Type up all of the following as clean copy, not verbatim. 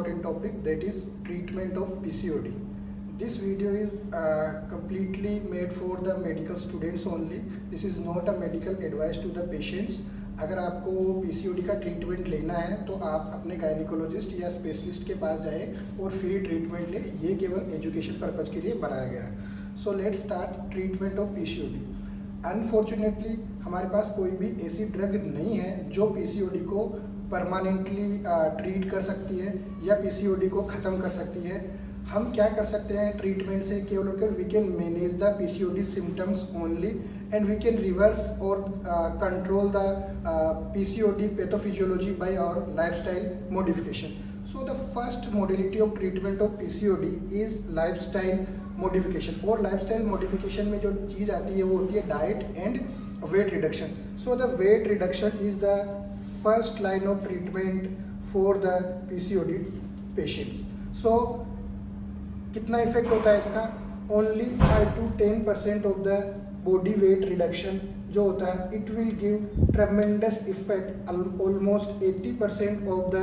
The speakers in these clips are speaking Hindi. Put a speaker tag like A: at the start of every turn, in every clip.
A: important topic, that is treatment of PCOD. This video is completely made for the medical students only. This is not a medical advice to the patients. अगर आपको PCOD का ट्रीटमेंट लेना है तो आप अपने गायनिकोलॉजिस्ट या स्पेशलिस्ट के पास जाएं और फ्री ट्रीटमेंट लें. ये केवल एजुकेशन पर्पज़ के लिए बनाया गया है. So let's start treatment of PCOD. Unfortunately हमारे पास कोई भी ऐसी ड्रग नहीं है जो PCOD को परमानेंटली ट्रीट कर सकती है या PCOD को ख़त्म कर सकती है. हम क्या कर सकते हैं ट्रीटमेंट से? केवल और केवल we can manage the PCOD symptoms only and we can reverse और control the PCOD pathophysiology by our lifestyle modification. So the first modality of treatment of PCOD is lifestyle modification. और लाइफस्टाइल मॉडिफिकेशन में जो चीज़ आती है वो होती है diet and weight reduction. So the weight reduction is the first line of treatment for the PCOD patients. So कितना इफेक्ट होता है इसका? Only 5 to 10% of the body weight reduction जो होता है it will give ट्रेमेंडस effect. Almost 80% of the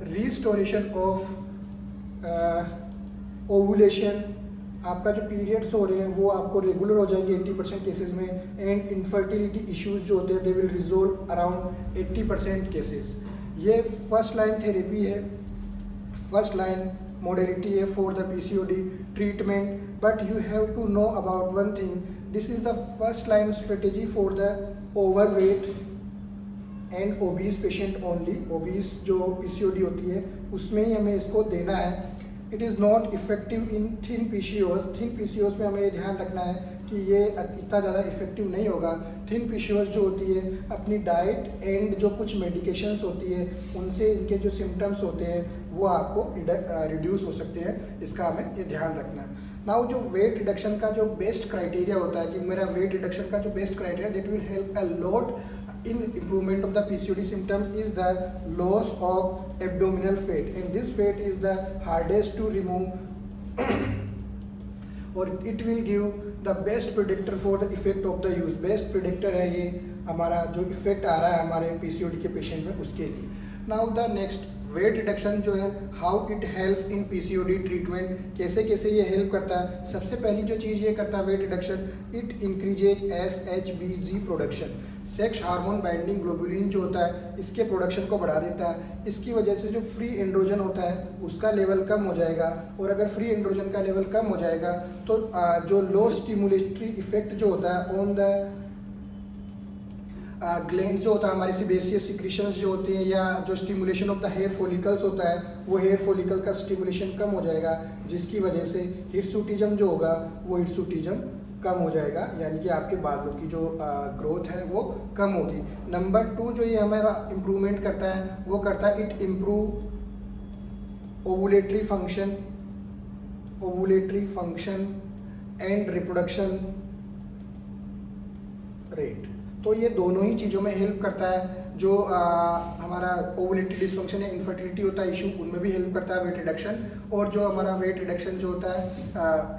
A: restoration of ovulation. आपका जो पीरियड्स हो रहे हैं वो आपको रेगुलर हो जाएंगे 80% केसेस में. एंड इनफर्टिलिटी इश्यूज जो होते हैं they will resolve around 80% cases. ये फर्स्ट लाइन थेरेपी है, फर्स्ट लाइन modality है for the PCOD treatment. But you have to know about one thing. This is the first line strategy for the overweight and obese patient only. obese जो PCOD होती है उसमें ही हमें इसको देना है. It is not effective in thin PCOS. Thin PCOS में हमें ध्यान रखना है कि ये इतना ज़्यादा इफेक्टिव नहीं होगा. थिन PCOS जो होती है अपनी डाइट एंड जो कुछ मेडिकेशंस होती है उनसे इनके जो सिम्टम्स होते हैं वो आपको रिड्यूस हो सकते हैं. इसका हमें ये ध्यान रखना है. नाउ जो वेट रिडक्शन का जो बेस्ट क्राइटेरिया होता है कि मेरा वेट रिडक्शन का जो best criteria that will help a lot in improvement of the PCOD symptom is the loss of abdominal fat, and this fat is the hardest to remove or it will give the best predictor for the effect of the use. best predictor है ये हमारा जो इफेक्ट आ रहा है हमारे PCOD के पेशेंट में उसके लिए. Now the next weight reduction जो है how it help in PCOD treatment. कैसे कैसे ये हेल्प करता है? सबसे पहली जो चीज़ ये करता है weight reduction, it increases SHBG production. Sex hormone binding globulin जो होता है इसके प्रोडक्शन को बढ़ा देता है. इसकी वजह से जो फ्री एंड्रोजन होता है उसका लेवल कम हो जाएगा. और अगर फ्री एंड्रोजन का लेवल कम हो जाएगा तो जो लो स्टिमुलेटरी इफेक्ट जो होता है ऑन द ग्लैंड जो होता है हमारे सेबेसियस सिक्रीशंस जो होते हैं या जो stimulation of the hair follicles होता है वो हेयर फॉलिकल का स्टिमुलेशन कम हो जाएगा, जिसकी वजह से हिर्सुटिज्म जो होगा वो हिर्सुटिज्म कम हो जाएगा. यानी कि आपके बालों की जो ग्रोथ है वो कम होगी. नंबर 2 जो ये हमारा इम्प्रूवमेंट करता है वो करता है it improve ovulatory function and reproduction rate. तो ये दोनों ही चीज़ों में हेल्प करता है. जो हमारा ओवुलेटरी डिसफंक्शन या इनफर्टिलिटी होता है इशू उनमें भी हेल्प करता है वेट रिडक्शन. और जो हमारा वेट रिडक्शन जो होता है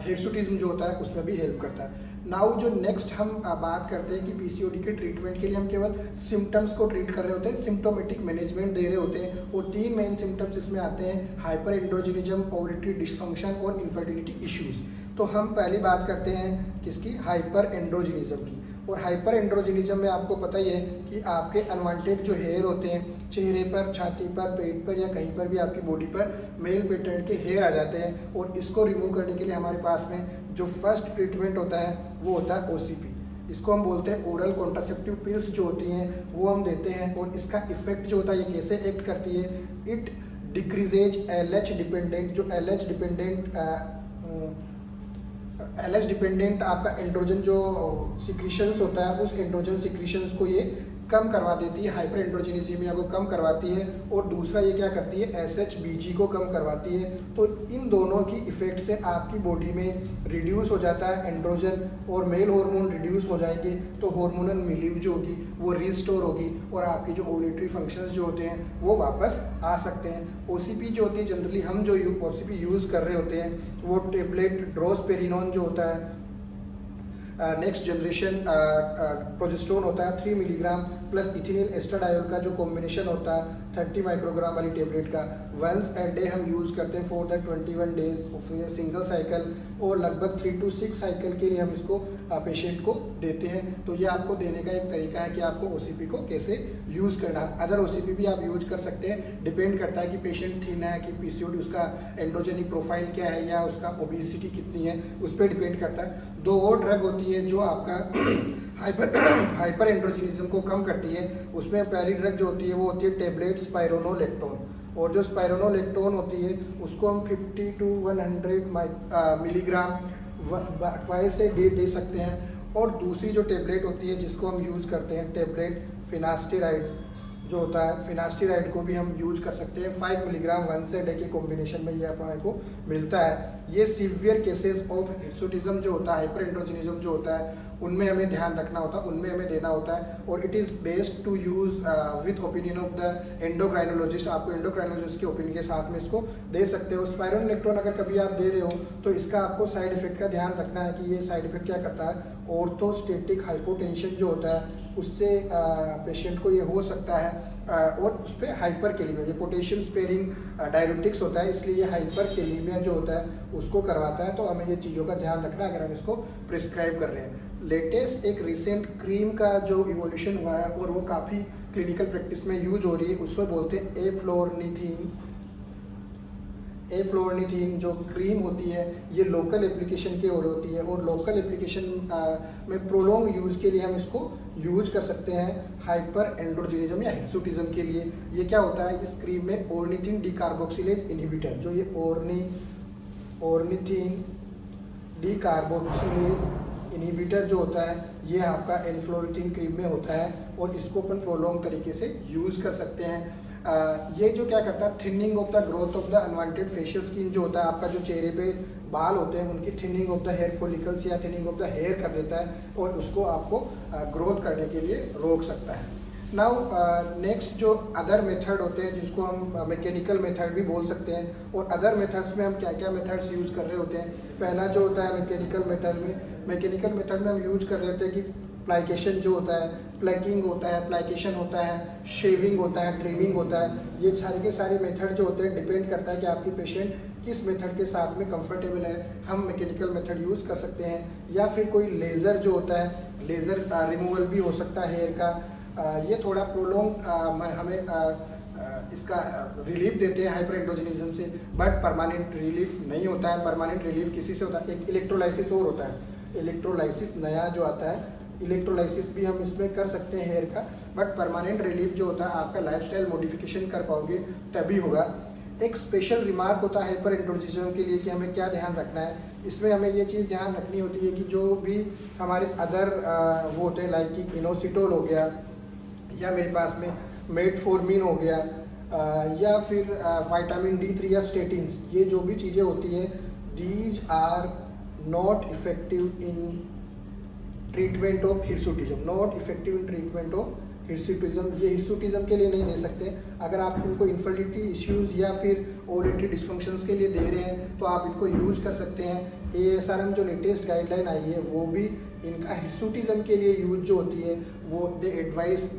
A: हिर्सुटिज्म जो होता है उसमें भी हेल्प करता है. नाउ जो नेक्स्ट हम बात करते हैं कि PCOD के ट्रीटमेंट के लिए हम केवल सिम्टम्स को ट्रीट कर रहे होते हैं, सिम्टोमेटिक मैनेजमेंट दे रहे होते हैं. और 3 मेन सिम्टम्स इसमें आते हैं हाइपर एंड्रोजिनिज्म, ओवुलेटरी डिसफंक्शन और इनफर्टिलिटी इश्यूज़. तो हम पहली बात करते हैं किसकी? हाइपर एंड्रोजिनिज्म की. और हाइपर एंड्रोजिनिज्म में आपको पता ही है कि आपके अनवांटेड जो हेयर होते हैं चेहरे पर, छाती पर, पेट पर या कहीं पर भी आपकी बॉडी पर मेल पैटर्न के हेयर आ जाते हैं. और इसको रिमूव करने के लिए हमारे पास में जो फर्स्ट ट्रीटमेंट होता है वो होता है OCP. इसको हम बोलते हैं ओरल कॉन्ट्रासेप्टिव पिल्स जो होती हैं वो हम देते हैं. और इसका इफेक्ट जो होता है ये कैसे एक्ट करती है? इट डिक्रीजेज LH डिपेंडेंट जो LH डिपेंडेंट आपका एंड्रोजन जो सिक्रीशंस होता है उस एंड्रोजन सिक्रीशंस को ये कम करवा देती है. हाइपर एंड्रोजिनिज्म को कम करवाती है. और दूसरा ये क्या करती है? SHBG को कम करवाती है. तो इन दोनों की इफेक्ट से आपकी बॉडी में रिड्यूस हो जाता है एंड्रोजन और मेल हार्मोन रिड्यूस हो जाएंगे. तो हार्मोनल मिलीव जो होगी वो रिस्टोर होगी और आपकी जो ओवुलेटरी फंक्शंस जो होते हैं वो वापस आ सकते हैं. OCP जो होती है जनरली हम जो OCP यूज़ कर रहे होते हैं वो टेबलेट ड्रोस्पेरिनोन जो होता है नेक्स्ट जनरेशन प्रोजेस्टेरोन होता है 3 मिलीग्राम प्लस इथिनिल एस्ट्राडायोल का जो कॉम्बिनेशन होता है 30 माइक्रोग्राम वाली टेबलेट का वंस ए डे हम यूज़ करते हैं for the 21 days single cycle, और लगभग 3 to 6 साइकिल के लिए हम इसको पेशेंट को देते हैं। तो ये आपको देने का एक तरीका है कि आपको OCP को कैसे यूज़ करना है। अदर OCP भी आप यूज कर सकते हैं, डिपेंड करता है कि पेशेंट थिन है कि PCOD उसका एंड्रोजेनिक प्रोफाइल क्या है या उसका ओबेसिटी कितनी है, उस पर डिपेंड करता है। 2 और ड्रग होती है जो आपका हाइपर एंड्रोजिनिज्म को कम करती है। उसमें पहली ड्रग जो होती है वो होती है टेबलेट स्पाइरोनोलेक्टोन, और जो स्पाइरोनोलेक्टोन होती है उसको हम 50 to 100 मिलीग्राम ट्वाइस से दे सकते हैं। और दूसरी जो टेबलेट होती है जिसको हम यूज़ करते हैं टेबलेट फिनास्टेराइड जो होता है, फिनास्टेराइड को भी हम यूज कर सकते हैं 5 मिलीग्राम वंस ए डे के कॉम्बिनेशन में ये अपने को मिलता है। ये सीवियर केसेस ऑफ हिर्सुटिज्म जो होता है, हाइपर एंड्रोजिनिज्म जो होता है, उनमें हमें ध्यान रखना होता है, उनमें हमें देना होता है। और it is best to use with opinion of the endocrinologist. आपको एंडोक्राइनोलॉजिस्ट के ओपिनियन के साथ में इसको दे सकते हो। स्पाइरोनोलेक्टोन अगर कभी आप दे रहे हो तो इसका आपको साइड इफेक्ट का ध्यान रखना है कि ये साइड इफेक्ट क्या करता है। ऑर्थोस्टेटिक हाइपोटेंशन जो होता है उससे पेशेंट को ये हो सकता है, और उस पर हाइपर कैलीमिया, ये पोटेशियम स्पेयरिंग डायरेटिक्स होता है, इसलिए ये हाइपर कैलीमिया जो होता है उसको करवाता है। तो हमें ये चीज़ों का ध्यान रखना है अगर हम इसको प्रिस्क्राइब कर रहे हैं। लेटेस्ट एक रिसेंट क्रीम का जो इवोल्यूशन हुआ है और वो काफ़ी क्लिनिकल प्रैक्टिस में यूज हो रही है, उसको बोलते हैं एफ्लोरनिथीन जो क्रीम होती है, ये लोकल एप्लीकेशन की ओर होती है, और लोकल एप्लीकेशन में प्रोलॉन्ग यूज़ के लिए हम इसको यूज कर सकते हैं हाइपर एंड्रोजिनिज्म या हिर्सुटिज्म के लिए। ये क्या होता है, इस क्रीम में ऑर्निथिन डीकार्बोक्सिलेज इनहिबिटर, जो ये ऑर्निथिन डीकार्बोक्सिलेज इनहिबिटर जो होता है ये आपका एनफ्लोरिथिन क्रीम में होता है, और इसको अपन प्रोलॉन्ग तरीके से यूज़ कर सकते हैं। ये जो क्या करता है, thinning of the growth of the unwanted facial skin जो होता है, आपका जो चेहरे पे बाल होते हैं उनकी thinning of the hair follicles या थिनिंग ऑफ द हेयर कर देता है, और उसको आपको ग्रोथ करने के लिए रोक सकता है। नाउ नेक्स्ट जो अदर मेथड होते हैं जिसको हम मैकेनिकल मेथड भी बोल सकते हैं, और अदर मेथड्स में हम क्या क्या मेथड्स यूज़ कर रहे होते हैं। पहला जो होता है मैकेनिकल मेथड में हम यूज कर रहे होते हैं कि प्लाइकेशन जो होता है, प्लकिंग होता है, प्लाइकेशन होता है, शेविंग होता है, ट्रिमिंग होता है। ये सारे के सारे मेथड जो होते हैं डिपेंड करता है कि आपकी पेशेंट किस मेथड के साथ में कंफर्टेबल है। हम मैकेनिकल मेथड यूज़ कर सकते हैं, या फिर कोई लेज़र जो होता है, लेज़र रिमूवल भी हो सकता है हेयर का। ये थोड़ा प्रोलॉन्ग हमें इसका रिलीफ देते हैं हाइपर एंड्रोजिनिज्म से, बट परमानेंट रिलीफ नहीं होता है। परमानेंट रिलीफ किसी से होता है, एक इलेक्ट्रोलाइसिस और होता है, इलेक्ट्रोलाइसिस नया जो आता है, इलेक्ट्रोलाइसिस भी हम इसमें कर सकते हैं हेयर का, बट परमानेंट रिलीफ जो होता है आपका लाइफस्टाइल मॉडिफिकेशन कर पाओगे तभी होगा। एक स्पेशल रिमार्क होता है हाइपर एंड्रोजिनिज्म के लिए कि हमें क्या ध्यान रखना है। इसमें हमें ये चीज़ ध्यान रखनी होती है कि जो भी हमारे अदर वो होते हैं लाइक कि इनोसिटोल हो गया, या मेरे पास में मेटफॉर्मिन हो गया, या फिर विटामिन D3 या स्टेटिन्स, ये जो भी चीज़ें होती है these are not effective in treatment of hirsutism, not effective in treatment of hirsutism. ये हिर्सुटिज्म के लिए नहीं दे सकते। अगर आप इनको इनफर्टिलिटी इश्यूज़ या फिर ओवुलेटरी डिस्फंक्शंस के लिए दे रहे हैं तो आप इनको यूज कर सकते हैं। ASRM जो लेटेस्ट गाइडलाइन आई है वो भी इनका हिर्सुटिज्म के लिए यूज जो होती है वो they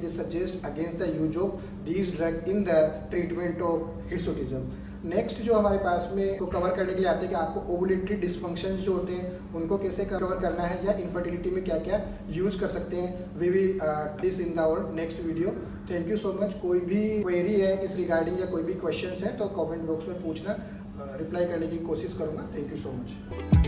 A: suggest against the use of these drug in the treatment of hirsutism. Next जो हमारे पास में तो कवर करने के लिए आते हैं कि आपको ओवुलेटरी डिस्फंक्शंस जो होते हैं उनको कैसे कवर करना है, या इनफर्टिलिटी में क्या क्या यूज कर सकते हैं। We will this in the our next video. Thank you so much. कोई भी क्वेरी है इस रिगार्डिंग या कोई भी क्वेश्चंस है तो कमेंट बॉक्स में पूछना, रिप्लाई करने की कोशिश करूँगा। Thank you so much.